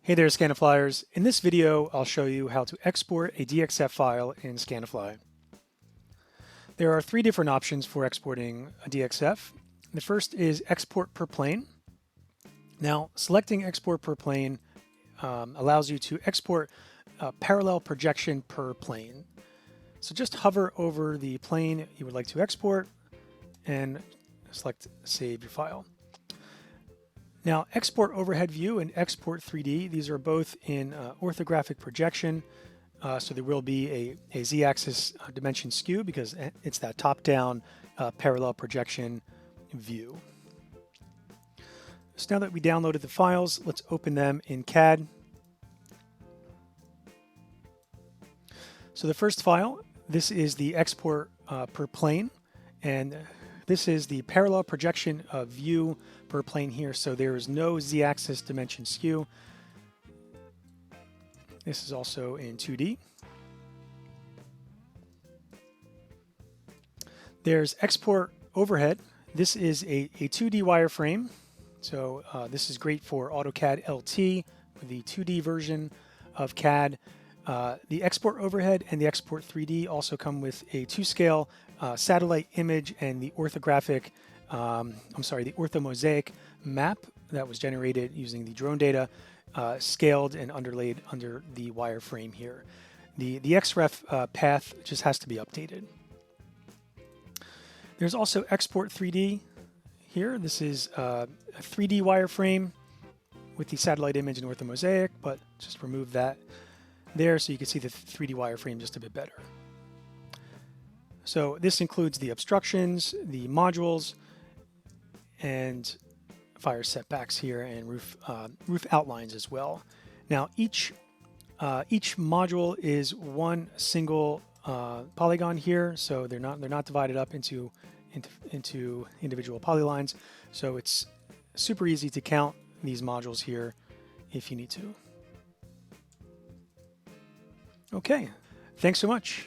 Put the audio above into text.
Hey there, Scaniflyers. In this video, I'll show you how to export a DXF file in Scanifly. There are three different options for exporting a DXF. The first is export per plane. Now, selecting export per plane allows you to export a parallel projection per plane. So just hover over the plane you would like to export and select Save Your File. Now, export overhead view and export 3D, these are both in orthographic projection. So there will be a z-axis dimension skew because it's that top-down parallel projection view. So now that we downloaded the files, let's open them in CAD. So the first file, this is the export per plane, and this is the parallel projection of view per plane here, so there is no z-axis dimension skew. This is also in 2D. There's export overhead. This is a 2D wireframe, so this is great for AutoCAD LT, the 2D version of CAD. The export overhead and the export 3D also come with a 2-scale satellite image and the orthographic, the orthomosaic map that was generated using the drone data, scaled and underlaid under the wireframe here. The XREF path just has to be updated. There's also export 3D here. This is a 3D wireframe with the satellite image and orthomosaic, but just remove that there so you can see the 3D wireframe just a bit better. So this includes the obstructions, the modules, and fire setbacks here, and roof outlines as well. Now each module is one single polygon here, so they're not divided up into individual polylines. So it's super easy to count these modules here if you need to. Okay, thanks so much.